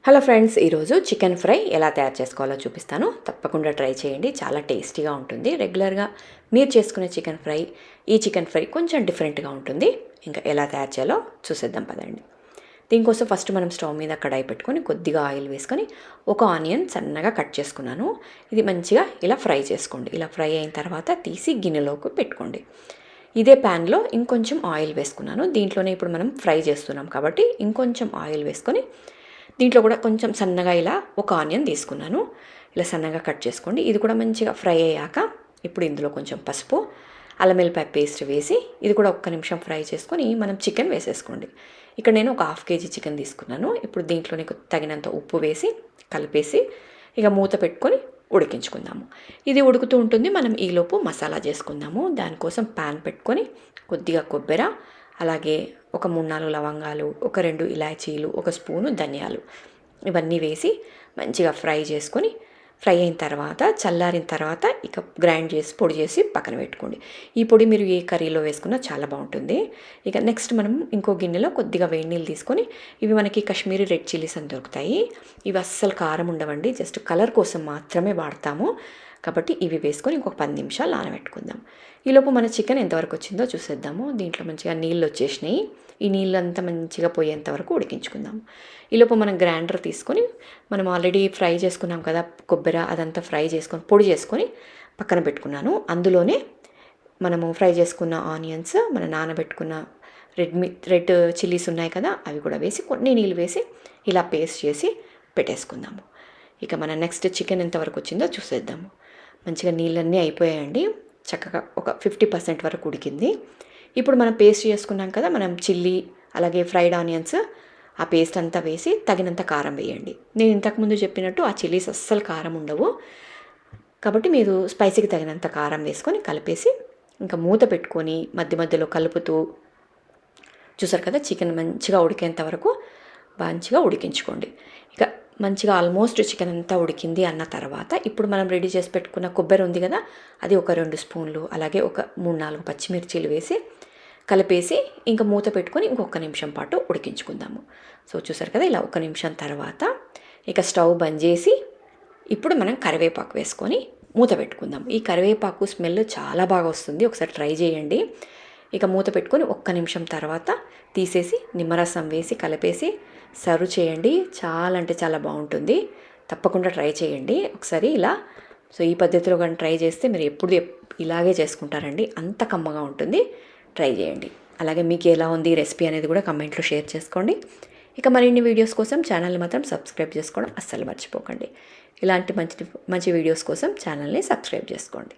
Hello friends, ఈరోజు chicken fry ఎలా తయారు చేసుకోవాలో చూపిస్తాను. తప్పకుండా ట్రై చేయండి. చాలా టేస్టీగా ఉంటుంది. రెగ్యులర్గా మీరు చేసుకునే చికెన్ ఫ్రై, ఈ చికెన్ ఫ్రై కొంచెం డిఫరెంట్గా ఉంటుంది. ఇంకా ఎలా తయారు చేయాలో చూసేద్దాం పదండి. దీనికోసం ఫస్ట్ మనం స్టవ్ మీద కడాయి పెట్టుకొని కొద్దిగా ఆయిల్ వేసుకొని ఒక ఆనియన్ సన్నగా కట్ చేసుకున్నాను. ఇది మంచిగా ఇలా ఫ్రై చేసుకోండి. ఇలా ఫ్రై అయిన తర్వాత తీసి గిన్నెలోకి పెట్టుకోండి. ఇదే ప్యాన్లో ఇంకొంచెం ఆయిల్ వేసుకున్నాను. దీంట్లోనే ఇప్పుడు మనం ఫ్రై చేస్తున్నాం కాబట్టి ఇంకొంచెం ఆయిల్ వేసుకొని దీంట్లో కూడా కొంచెం సన్నగా ఇలా ఒక ఆనియన్ తీసుకున్నాను. ఇలా సన్నగా కట్ చేసుకోండి. ఇది కూడా మంచిగా ఫ్రై అయ్యాక ఇప్పుడు ఇందులో కొంచెం పసుపు, అల్లం వెల్లిపాయ పేస్ట్ వేసి ఇది కూడా ఒక్క నిమిషం ఫ్రై చేసుకొని మనం చికెన్ వేసేసుకోండి. ఇక్కడ నేను ఒక 1/2 kg చికెన్ తీసుకున్నాను. ఇప్పుడు దీంట్లోనే తగినంత ఉప్పు వేసి కలిపేసి ఇక మూత పెట్టుకొని ఉడికించుకుందాము. ఇది ఉడుకుతూ ఉంటుంది. మనం ఈలోపు మసాలా చేసుకుందాము. దానికోసం ప్యాన్ పెట్టుకొని కొద్దిగా కొబ్బరి, అలాగే ఒక 3-4 లవంగాలు, ఒక 2 ఇలాచీలు, ఒక స్పూను ధనియాలు ఇవన్నీ వేసి మంచిగా ఫ్రై చేసుకొని ఫ్రై అయిన తర్వాత చల్లారిన తర్వాత ఇక గ్రైండ్ చేసి పొడి చేసి పక్కన పెట్టుకోండి. ఈ పొడి మీరు ఏ కర్రీలో వేసుకున్నా చాలా బాగుంటుంది. ఇక నెక్స్ట్ మనం ఇంకో గిన్నెలో కొద్దిగా వేడి నీళ్ళు తీసుకొని ఇవి మనకి కాశ్మీరీ రెడ్ చిల్లీస్ అని దొరుకుతాయి. ఇవి అస్సలు కారం ఉండవండి, జస్ట్ కలర్ కోసం మాత్రమే వాడతాము. కాబట్టి ఇవి వేసుకొని ఇంకొక 10 నిమిషాలు నానబెట్టుకుందాం. ఈలోపు మన చికెన్ ఎంతవరకు వచ్చిందో చూసేద్దాము. దీంట్లో మంచిగా నీళ్ళు వచ్చేసినాయి. ఈ నీళ్ళంతా మంచిగా పోయేంత వరకు ఉడికించుకుందాం. ఈలోపు మనం గ్రైండర్ తీసుకొని మనం ఆల్రెడీ ఫ్రై చేసుకున్నాం కదా, కొబ్బరి అదంతా ఫ్రై చేసుకొని పొడి చేసుకొని పక్కన పెట్టుకున్నాను. అందులోనే మనము ఫ్రై చేసుకున్న ఆనియన్స్, మన నానబెట్టుకున్న రెడ్ చిల్లీస్ ఉన్నాయి కదా, అవి కూడా వేసి కొన్ని నీళ్ళు వేసి ఇలా పేస్ట్ చేసి పెట్టేసుకుందాము. ఇక మన నెక్స్ట్ చికెన్ ఎంతవరకు వచ్చిందో చూసేద్దాము. మంచిగా నీళ్ళన్నీ అయిపోయాయండి. చక్కగా ఒక 50% వరకు ఉడికింది. ఇప్పుడు మనం పేస్ట్ చేసుకున్నాం కదా, మనం చిల్లీ అలాగే ఫ్రైడ్ ఆనియన్స్, ఆ పేస్ట్ అంతా వేసి తగినంత కారం వేయండి. నేను ఇంతకుముందు చెప్పినట్టు ఆ చిల్లీస్ అస్సలు కారం ఉండవు కాబట్టి మీరు స్పైసీకి తగినంత కారం వేసుకొని కలిపేసి ఇంకా మూత పెట్టుకొని మధ్య మధ్యలో కలుపుతూ చూసారు కదా, చికెన్ మంచిగా ఉడికేంత వరకు మంచిగా ఉడికించుకోండి. ఇక మంచిగా ఆల్మోస్ట్ చికెన్ అంతా ఉడికింది అన్న తర్వాత ఇప్పుడు మనం రెడీ చేసి పెట్టుకున్న కొబ్బరి ఉంది కదా, అది ఒక 2 స్పూన్లు, అలాగే ఒక 3-4 పచ్చిమిర్చీలు వేసి కలిపేసి ఇంకా మూత పెట్టుకొని ఇంకొక నిమిషం పాటు ఉడికించుకుందాము. సో చూసారు కదా, ఇలా 1 నిమిషం తర్వాత ఇక స్టవ్ బంద్ చేసి ఇప్పుడు మనం కరివేపాకు వేసుకొని మూత పెట్టుకుందాం. ఈ కరివేపాకు స్మెల్ చాలా బాగా వస్తుంది, ఒకసారి ట్రై చేయండి. ఇక మూత పెట్టుకొని 1 నిమిషం తర్వాత తీసేసి నిమ్మరసం వేసి కలిపేసి సర్వ్ చేయండి. చాలా అంటే చాలా బాగుంటుంది. తప్పకుండా ట్రై చేయండి ఒకసారి ఇలా. సో ఈ పద్ధతిలో కానీ ట్రై చేస్తే మీరు ఎప్పుడు ఇలాగే చేసుకుంటారండి, అంత కమ్మగా ఉంటుంది. ట్రై చేయండి. అలాగే మీకు ఎలా ఉంది ఈ రెసిపీ అనేది కూడా కమెంట్లో షేర్ చేసుకోండి. ఇక మరిన్ని వీడియోస్ కోసం ఛానల్ని మాత్రం సబ్స్క్రైబ్ చేసుకోవడం అస్సలు మర్చిపోకండి. ఇలాంటి మంచి మంచి వీడియోస్ కోసం ఛానల్ని సబ్స్క్రైబ్ చేసుకోండి.